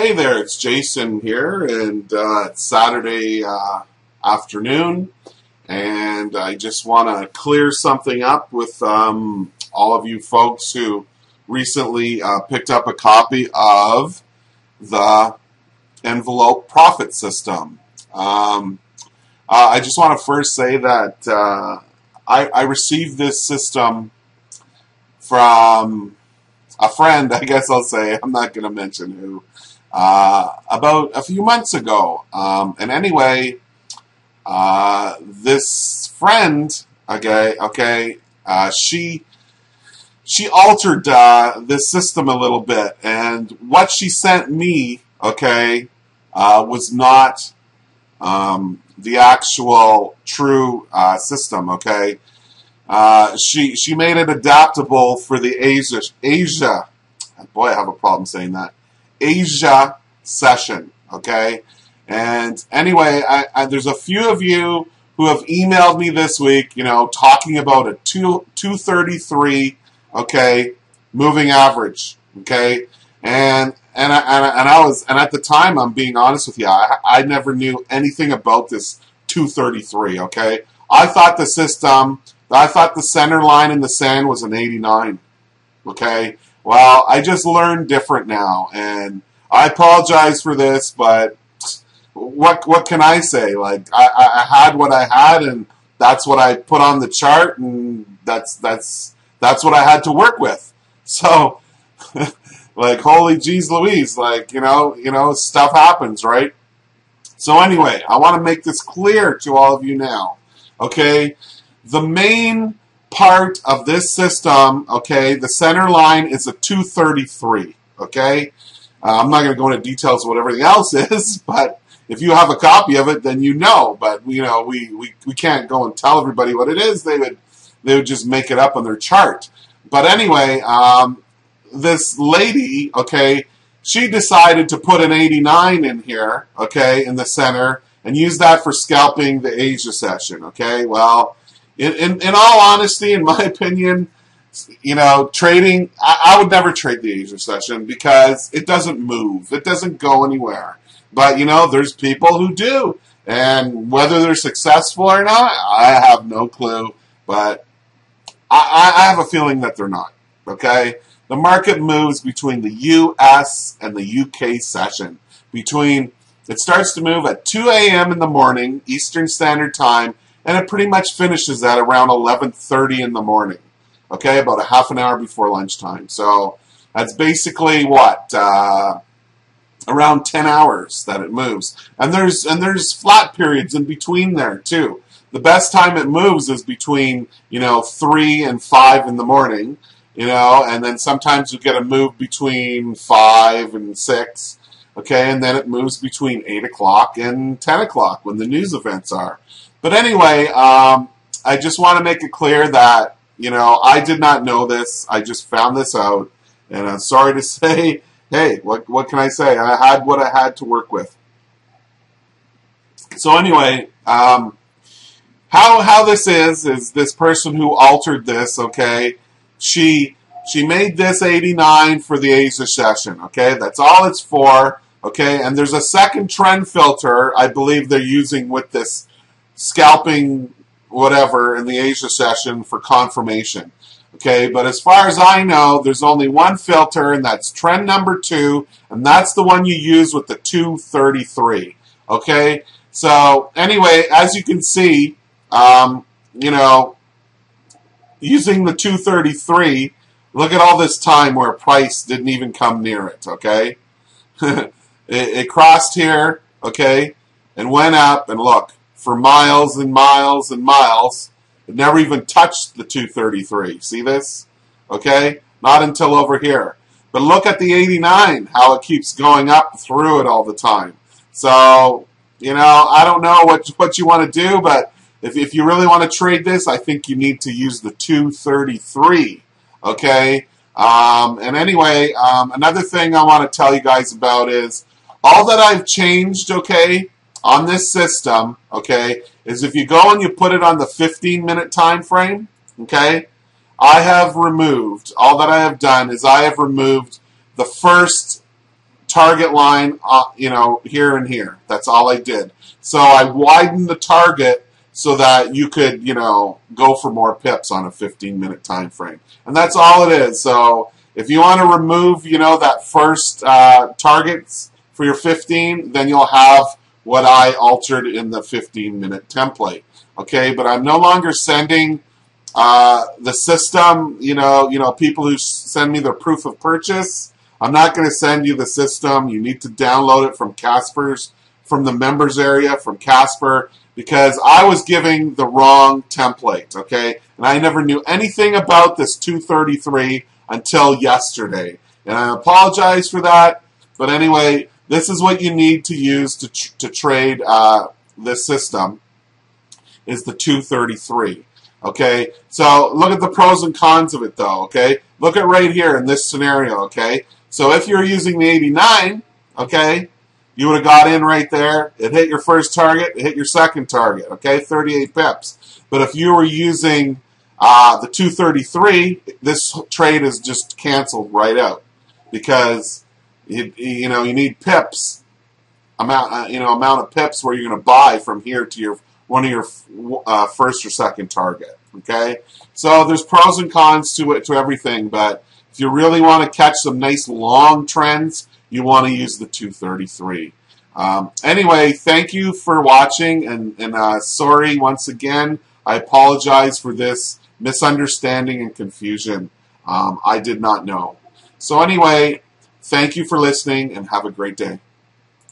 Hey there, it's Jason here, and it's Saturday afternoon, and I just want to clear something up with all of you folks who recently picked up a copy of the envelope profit system. I just want to first say that I received this system from a friend, I guess I'll say, I'm not going to mention who, about a few months ago. And anyway, this friend, she altered this system a little bit, and what she sent me, was not the actual true system. She made it adaptable for the Asia. Boy, I have a problem saying that. Asia session. And anyway, there's a few of you who have emailed me this week, talking about a 233, moving average. And at the time, I'm being honest with you, I never knew anything about this 233. I thought the center line in the sand was an 89. Well, I just learned different now, and I apologize for this, but what can I say? I had what I had, and that's what I put on the chart, and that's what I had to work with. So, holy geez Louise, stuff happens, right? So anyway, I want to make this clear to all of you now. The main part of this system, the center line is a 233, I'm not going to go into details of what everything else is, but if you have a copy of it, then you know. But, we can't go and tell everybody what it is. They would just make it up on their chart. But anyway, this lady, she decided to put an 89 in here, in the center, and use that for scalping the Asia session, Well, in all honesty, in my opinion, trading, I would never trade the Asia session because it doesn't move. It doesn't go anywhere. But, there's people who do. And whether they're successful or not, I have no clue. But I have a feeling that they're not, The market moves between the U.S. and the U.K. session. It starts to move at 2 a.m. in the morning, Eastern Standard Time, and it pretty much finishes at around 11:30 in the morning. About a half an hour before lunchtime. So that's basically what? Around 10 hours that it moves. And there's flat periods in between there too. The best time it moves is between 3 and 5 in the morning, and then sometimes you get a move between 5 and 6, and then it moves between 8 o'clock and 10 o'clock when the news events are. But anyway, I just want to make it clear that I did not know this. I just found this out, and I'm sorry to say, hey, what can I say? I had what I had to work with. So anyway, how this is this person who altered this, she made this 89 for the Asia session, That's all it's for, And there's a second trend filter I believe they're using with this scalping whatever in the Asia session for confirmation. But as far as I know, there's only one filter, and that's trend number 2, and that's the one you use with the 233. So anyway, as you can see, using the 233, look at all this time where price didn't even come near it. It crossed here, and went up, and look, for miles and miles and miles, it never even touched the 233. See this? Not until over here. But look at the 89, how it keeps going up through it all the time. So, I don't know what you want to do, but if you really want to trade this, I think you need to use the 233. And anyway, another thing I want to tell you guys about is all that I've changed, on this system, is if you go and you put it on the 15-minute time frame, all that I have done is I have removed the first target line, here and here. That's all I did. So I widened the target so that you could, go for more pips on a 15-minute time frame. And that's all it is. So if you want to remove, that first targets for your 15, then you'll have what I altered in the 15-minute template. Okay, but I'm no longer sending the system, people who send me their proof of purchase. I'm not going to send you the system. You need to download it from Casper's, from the members area, from Casper, because I was giving the wrong template, okay? And I never knew anything about this 233 until yesterday. And I apologize for that. But anyway, this is what you need to use to trade this system, is the 233. Okay, so look at the pros and cons of it, though. Okay, look at right here in this scenario. Okay, so if you're using the 89, okay, you would have got in right there. It hit your first target. It hit your second target. Okay, 38 pips. But if you were using the 233, this trade is just canceled right out, because you need pips, amount of pips where you're going to buy from here to one of your first or second target. Okay, so there's pros and cons to it, to everything, but if you really want to catch some nice long trends, you want to use the 233. Anyway, thank you for watching, and sorry once again. I apologize for this misunderstanding and confusion. I did not know. So anyway, thank you for listening, and have a great day.